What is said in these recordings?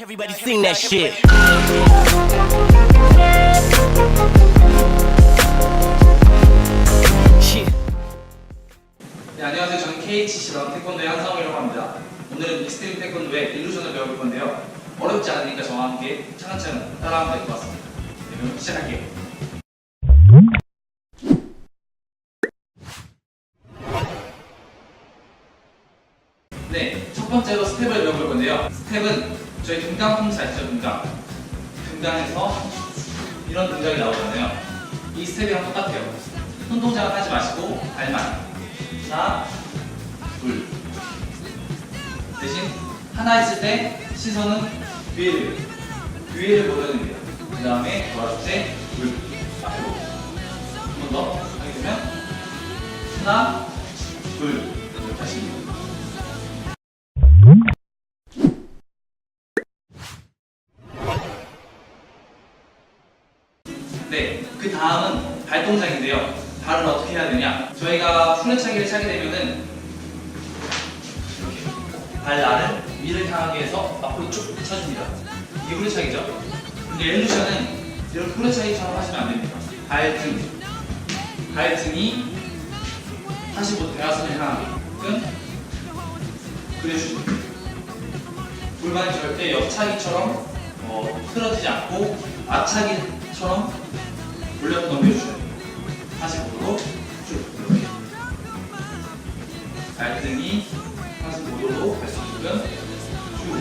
Everybody sing that shit. Shit. 네, 안녕하세요. 저는 KHC런 태권도의 한상우이라고 합니다. 오늘은 익스트림 태권도의 일루전을 배워볼 건데요. 어렵지 않으니까 저와 함께 차근차근 따라하면 될 것 같습니다. 네, 그럼 시작할게요. 네, 첫 번째로 스텝을 배워볼 건데요. 스텝은 저희 등강 폼스 아시죠? 등강에서 이런 동작이 나오잖아요. 이 스텝이랑 똑같아요. 손 동작은 하지 마시고 발만 하나, 둘. 대신 하나 했을 때 시선은 뒤에를 보여줍니다. 그 다음에 돌아줄 때 둘, 앞으로 한 번 더 하게 되면 하나, 둘 이렇게 하십니다. 네, 그 다음은 발 동작인데요. 발을 어떻게 해야 되냐? 저희가 후려차기를 차게 되면은 이렇게 발날을 위를 향하게 해서 앞으로 쭉 쳐줍니다. 이게 후려차기죠. 근데 일루션은 이렇게 후려차기처럼 하시면 안 됩니다. 발등이 45도 대각선을 향하게끔 그려주십니다. 골반이 절대 옆차기처럼 틀어지지 않고 앞차기처럼 올려 넘겨주셔야 돼요. 45도로 쭉 이렇게 발등이 45도로 갈 수 있게끔 쭉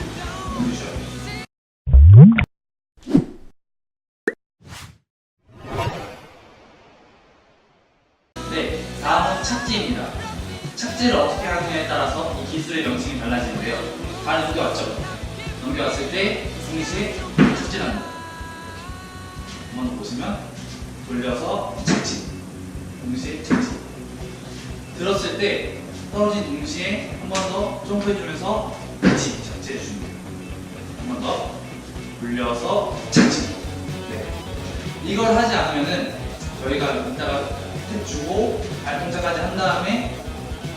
넘겨주셔야 돼요. 네, 다음은 착지입니다. 착지를 어떻게 하느냐에 따라서 이 기술의 명칭이 달라지는데요. 발을 넘겨왔죠? 넘겨왔을 때 동시에 착지를 합니다. 한번 보시면 돌려서 착지, 동시에 착지. 들었을 때 떨어진 동시에 한 번 더 점프해주면서 같이 착지해줍니다. 한 번 더 돌려서 착지. 네. 이걸 하지 않으면은 저희가 이따가 스텝 주고 발 동작까지 한 다음에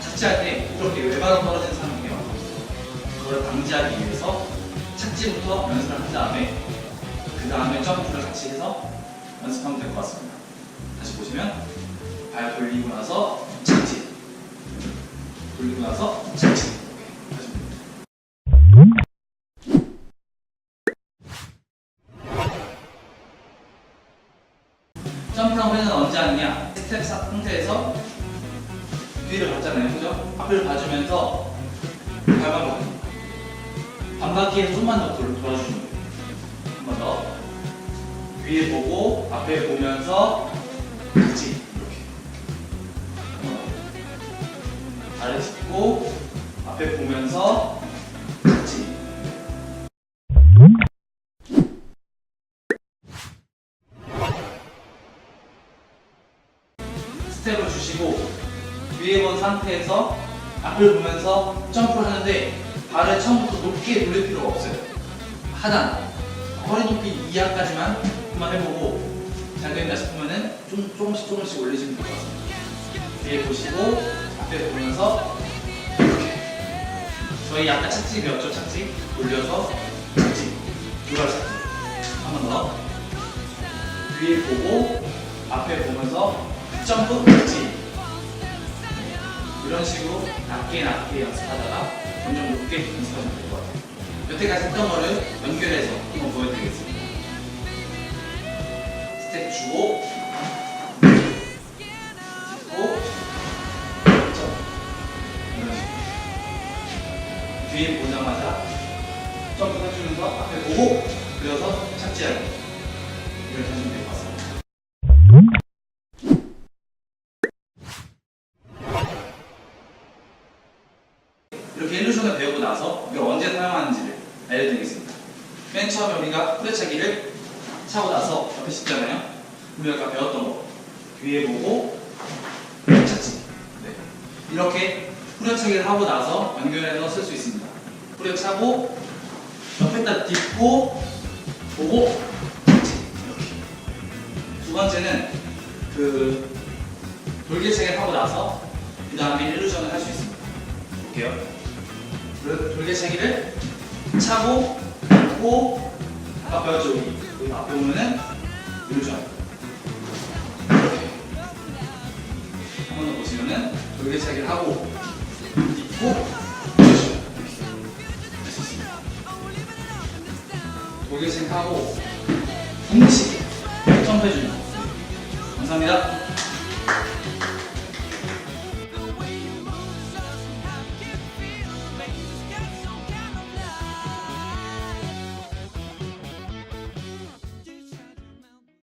착지할 때 이렇게 외발로 떨어지는 상태예요. 그걸 방지하기 위해서 착지부터 연습을 한 다음에 그 다음에 점프를 같이 해서 연습하면 될 것 같습니다. 다시 보시면 발 돌리고 나서 착지, 돌리고 나서 착지. 이렇게 하시면 됩니다. 점프랑 회는 언제 하느냐? 스텝 상태에서 뒤를 봤잖아요, 그죠? 앞을 봐주면서 발만 보고 반바퀴에 좀만 더 돌아주시면 돼요. 한 번 더. 위에 보고 앞에 보면서 같이 이렇게 발을 짚고 앞에 보면서 같이. 스텝을 주시고 위에 본 상태에서 앞을 보면서 점프를 하는데 발을 처음부터 높게 돌릴 필요가 없어요. 하단 허리 높이 이하까지만 한번 해보고 잘 된다 싶으면은 조금씩 올리시면 될 것 같습니다. 뒤에 보시고 앞에 보면서 이렇게 저희 아까 착지 배웠죠? 착지 올려서 착지 두발 착지 한 번 더 뒤에 보고 앞에 보면서 점프 착지 이런 식으로 낮게 연습하다가 점점 높게 연습하시면 될 것 같아요. 여태까지 했던 거를 연결해서 한번 보여드리겠습니다. 스텝 주고 짚고 점 이런 식으로 뒤에 보자마자 점프 해주면서 앞에 보고 그려서 착지하기 이렇게 하시면 될 것 같습니다. 이렇게 일루션을 배우고 나서 이걸 언제 사용하는지를 알려드리겠습니다. 맨 처음에 우리가 후려차기를 차고 나서 옆에 짚잖아요. 우리가 아까 배웠던 거 뒤에 보고 착지. 네. 이렇게 후려차기를 하고 나서 연결해서 쓸 수 있습니다. 후려차고 옆에다 딛고 보고 착지. 이렇게. 두 번째는 돌개차기를 하고 나서 그 다음에 일루션을 할 수 있습니다. 볼게요. 돌개차기를 차고 딛고 딛고 아까 배웠죠? 여기 앞에 오면은 밀어줘야 돼요. 한 번 더 보시면은 돌개차기를 하고 딛고 밀어줘요. 할수 있습니다. 돌개차기 하고 동시에 점프해줍니다. 감사합니다.